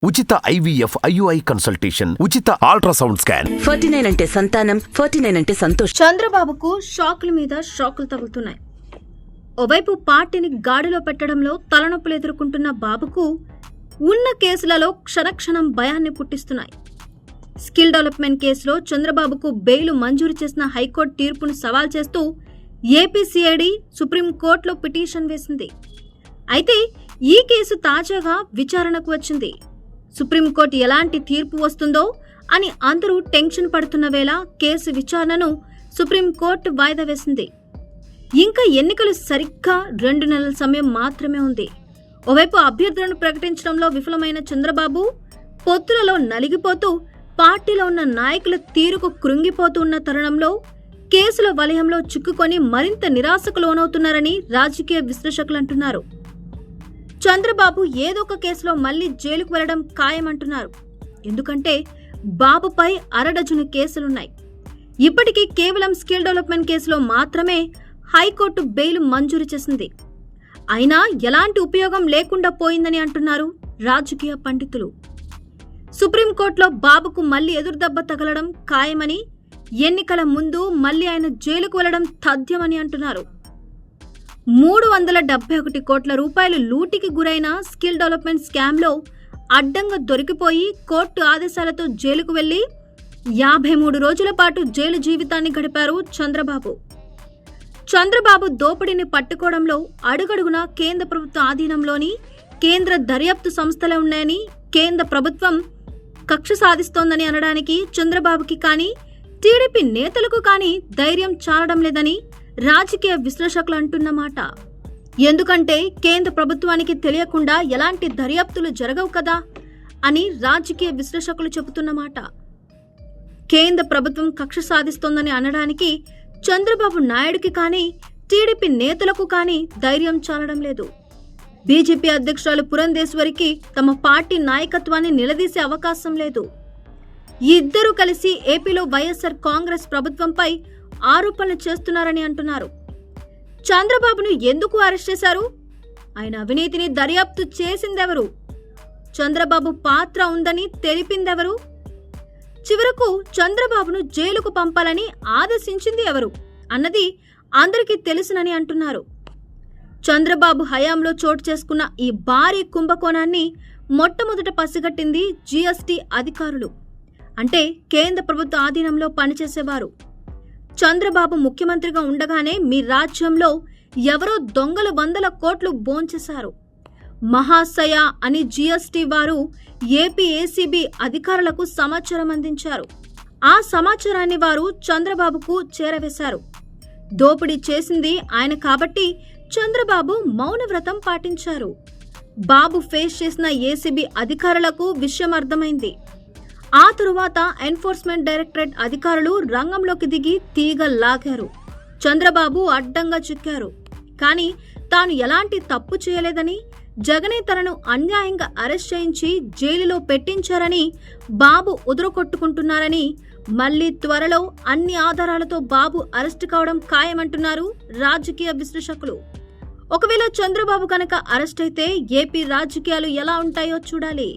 ఉచిత IVF IUI consultation, ఉచిత ultrasound scan. 49 అంటే సంతానం, 49 అంటే సంతోషం. చంద్రబాబుకు షాకుల మీద షాకులు తగులుతున్నాయి. ఓవైపు పార్టీని గాడిలో పెట్టడంలో తలనొప్పులు ఎదుర్కొంటున్న బాబుకు ఉన్న కేసులలో క్షణక్షణం భయాన్ని పుట్టిస్తున్నాయి. స్కిల్ డెవలప్మెంట్ కేసులో చంద్రబాబుకు బెయిల్ మంజూరు చేసిన హైకోర్టు తీర్పును సవాల్ చేస్తూ ఏపీసీఐడి సుప్రీంకోర్టులో పిటిషన్ వేసింది. అయితే ఈ కేసు తాజాగా విచారణకు వచ్చింది. సుప్రీంకోర్టు ఎలాంటి తీర్పు వస్తుందో అని అందరూ టెన్షన్ పడుతున్న వేళ కేసు విచారణను సుప్రీంకోర్టు వాయిదా వేసింది. ఇంకా ఎన్నికలు సరిగ్గా 2 నెలల సమయం మాత్రమే ఉంది. ఓవైపు అభ్యర్థులను ప్రకటించడంలో విఫలమైన చంద్రబాబు పొత్తులలో నలిగిపోతూ పార్టీలో ఉన్న నాయకుల తీరుకు కృంగిపోతూ ఉన్న తరుణంలో కేసుల వలయంలో చిక్కుకొని మరింత నిరాశకు లోనవుతున్నారని రాజకీయ విశ్లేషకులు అంటున్నారు. చంద్రబాబు ఏదో ఒక కేసులో మళ్లీ జైలుకు వెళ్లడం ఖాయమంటున్నారు. ఎందుకంటే బాబుపై 1/2 డజను కేసులున్నాయి. ఇప్పటికీ కేవలం స్కిల్ డెవలప్మెంట్ కేసులో మాత్రమే హైకోర్టు బెయిల్ మంజూరు చేసింది. అయినా ఎలాంటి ఉపయోగం లేకుండా పోయిందని అంటున్నారు రాజకీయ పండితులు. సుప్రీంకోర్టులో బాబుకు మళ్లీ ఎదురుదెబ్బ తగలడం ఖాయమని, ఎన్నికల ముందు మళ్లీ ఆయన జైలుకు వెళ్లడం తథ్యమని అంటున్నారు. 371 కోట్ల రూపాయలు లూటికి గురైన స్కిల్ డెవలప్మెంట్ స్కామ్లో అడ్డంగా దొరికిపోయి కోర్టు ఆదేశాలతో జైలుకు వెళ్లి 53 రోజుల పాటు జైలు జీవితాన్ని గడిపారు చంద్రబాబు. చంద్రబాబు దోపిడీని పట్టుకోవడంలో అడుగడుగునా కేంద్ర ప్రభుత్వ ఆధీనంలోని కేంద్ర దర్యాప్తు సంస్థలే ఉన్నాయని, కేంద్ర ప్రభుత్వం కక్ష సాధిస్తోందని అనడానికి చంద్రబాబుకి కానీ టీడీపీ నేతలకు కానీ ధైర్యం చాలడం లేదని రాజకీయ విశ్లేషకులు అంటున్నమాట. ఎందుకంటే కేంద్ర ప్రభుత్వానికి తెలియకుండా ఎలాంటి దర్యాప్తులు జరగవు కదా అని రాజకీయ విశ్లేషకులు చెబుతున్నమాట. కేంద్ర ప్రభుత్వం కక్ష సాధిస్తోందని అనడానికి చంద్రబాబు నాయుడుకి కానీ టీడీపీ నేతలకు కానీ ధైర్యం చాలడం లేదు. బీజేపీ అధ్యక్షురాలు పురంధేశ్వరికి తమ పార్టీ నాయకత్వాన్ని నిలదీసే అవకాశం లేదు. ఇద్దరూ కలిసి ఏపీలో వైఎస్ఆర్ కాంగ్రెస్ ప్రభుత్వంపై ఆరోపణలు చేస్తున్నారని అంటున్నారు. చంద్రబాబును ఎందుకు అరెస్ట్ చేశారు? ఆయన అవినీతిని దర్యాప్తు చేసిందెవరు? చంద్రబాబు పాత్ర ఉందని తెలిపిందెవరు? చివరకు చంద్రబాబును జైలుకు పంపాలని ఆదేశించింది ఎవరు అన్నది అందరికీ తెలుసునని అంటున్నారు. చంద్రబాబు హయాంలో చోటు చేసుకున్న ఈ భారీ కుంభకోణాన్ని మొట్టమొదట పసిగట్టింది జీఎస్టీ అధికారులు. అంటే కేంద్ర ప్రభుత్వ ఆధీనంలో పనిచేసేవారు. చంద్రబాబు ముఖ్యమంత్రిగా ఉండగానే మీ రాజ్యంలో ఎవరో దొంగలు 100 కోట్లు భోంచేశారు మహాశయ అని జీఎస్టీ వారు ఏపీ ఏసీబీ అధికారులకు సమాచారం అందించారు. ఆ సమాచారాన్ని వారు చంద్రబాబుకు చేరవేశారు. దోపిడీ చేసింది ఆయన కాబట్టి చంద్రబాబు మౌనవ్రతం పాటించారు. బాబు ఫేస్ చేసిన ఏసీబీ అధికారులకు విషయం అర్థమైంది. ఆ తరువాత ఎన్ఫోర్స్మెంట్ డైరెక్టరేట్ అధికారులు రంగంలోకి దిగి తీగ లాగారు. చంద్రబాబు అడ్డంగా చిక్కారు. కానీ తాను ఎలాంటి తప్పు చేయలేదని, జగనే తనను అన్యాయంగా అరెస్ట్ చేయించి జైలులో పెట్టించారని బాబు ఉదురకొట్టుకుంటున్నారని, మళ్లీ త్వరలో అన్ని ఆధారాలతో బాబు అరెస్ట్ కావడం ఖాయమంటున్నారు రాజకీయ విశ్లేషకులు. ఒకవేళ చంద్రబాబు కనుక అరెస్ట్ అయితే ఏపీ రాజకీయాలు ఎలా ఉంటాయో చూడాలి.